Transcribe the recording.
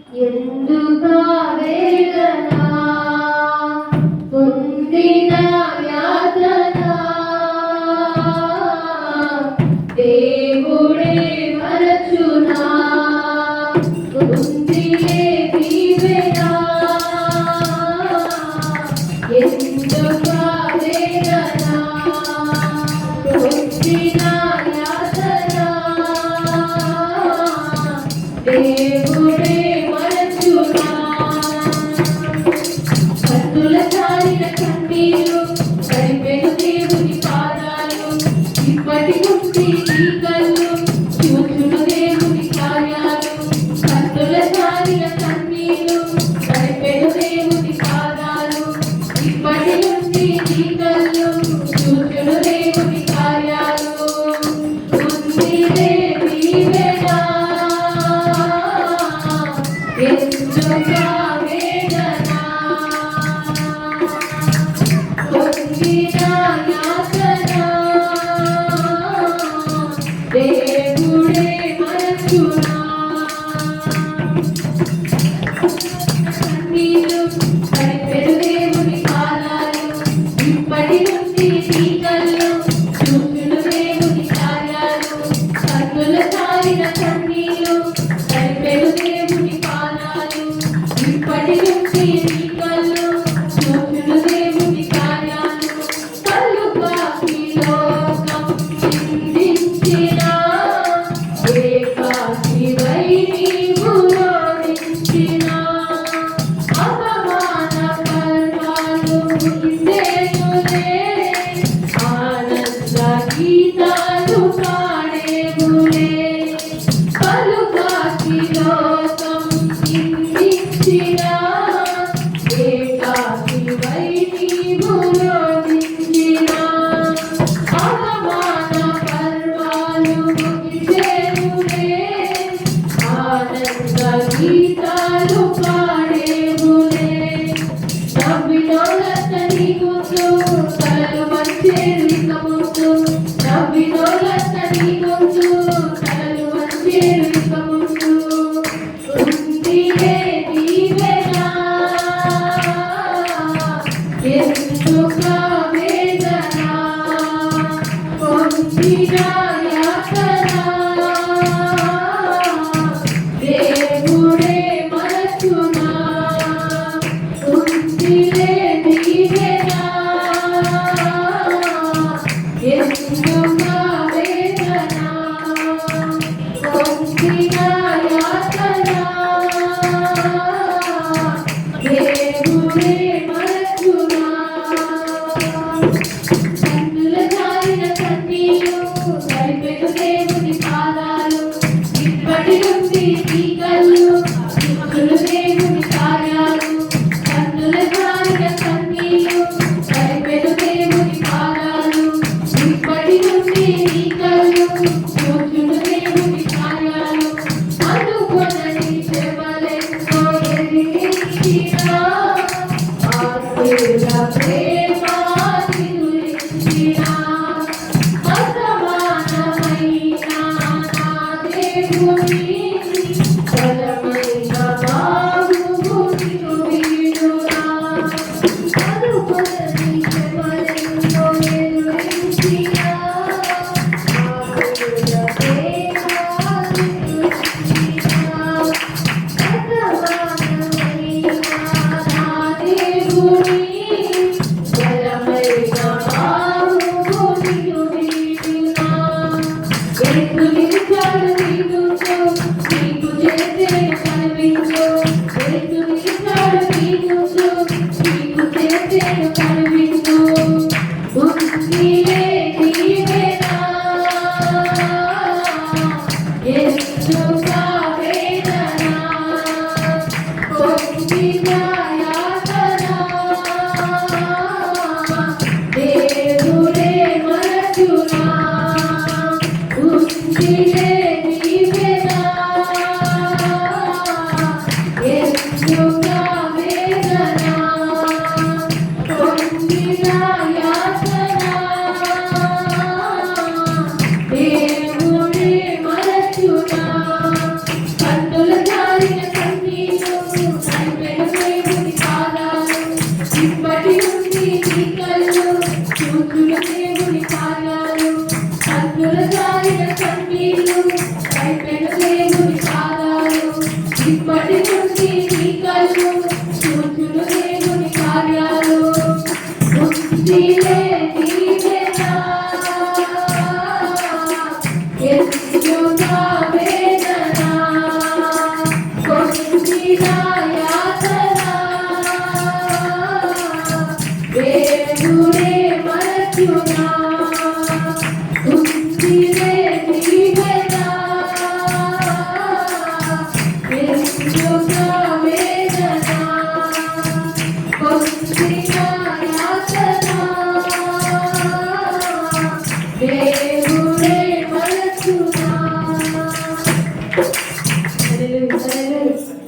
ఎందుకా వేదన పొందిన యాతన దేవుడే మరచునా ఉందిలే దీవెన ఎందుకా వేదన పొందిన యాతన దేవుడే కన్నీరు కరిపెను దేవుని పాదాలు ఇప్పటి నుండి నీ కళ్ళు చూచును దేవుని కార్యాలు కన్నుల జారిన కన్నీరు కరిపెను దేవుని పాదాలు ఇప్పటి నుండి నీ కళ్ళు చూచును దేవుని కార్యాలు ఉందిలే దీవెన ఎందుకా దేవుడే మరచునా కన్నీరు కరిపెను దేవుని పాదాలు ఇప్పటి నుండి నీ కళ్ళు చూచును దేవుని కార్యాలు కన్నుల జారిన కన్నీరు కరిపెను దేవుని పాదాలు ఇప్పటి నుండి నీ కళ్ళు చూచును దేవుని కార్యాలు కళ్ళు కాకి లోకం చిందించిన ఏకాకివై నీవు రోధించిన అపమాన పర్వాలు ముందేనులే ఆనంద గీతాలు పాడేవులే పలుకాకి లోకం చిందించిన ఏకాకివై నీవు రోధించిన అపమాన పర్వాలు ఆనంద గీతాలు పాడేవులే నవ్వినోళ్ళంత నీ ముందు కలలు వచ్చేరు ఇక ముందు నవ్వినోళ్ళంత నీ ముందు కలలు వచ్చేరు ఇక ముందు ఉందిలే దీవెన ఎందుకా వేదన పొందిన యాతన దేవుడే మరచునా ఉందిలే దీవెన ఎందుకా వేదన పొందిన యాతన దేవుడే మరచునా కన్నుల జారిన కన్నీరు కరిపెను దేవుని పాదాలు ఇప్పటి నుండి నీ కళ్ళు చూచును దేవుని కార్యాలు కన్నుల జారిన కన్నీరు కరిపెను దేవుని పాదాలు ఇప్పటి నుండి నీ కళ్ళు చూచును దేవుని కార్యాలు అందుకొనని శ్రమలెన్నో ఎదిరించిన ఆత్మీయుల ప్రేమ నిలురించిన అసమానమైన నా దేవుని బలమైన బాహువు నిన్ను వీడునా అందుకొనని శ్రమలెన్నో ఎదిరించిన ఆత్మీయుల ప్రేమ నిలురించిన అసమానమైన నా దేవుని బలమైన బాహువు నిన్ను వీడునా నిలిచాడు నీ ముందు నీకు చేసేను కనిపించు నిలిచాడు నీ ముందు నీకు చేసేను కనిపించు ఉందిలే దీవెన ఎందుకా వేదన పొందిన యాతన దేవుడే మరచునా ఉందిలే దీవెన ఎందుక వేదన పొందిన యాతన దేవుడే మనసునా. హల్లెలూయా, హల్లెలూయా.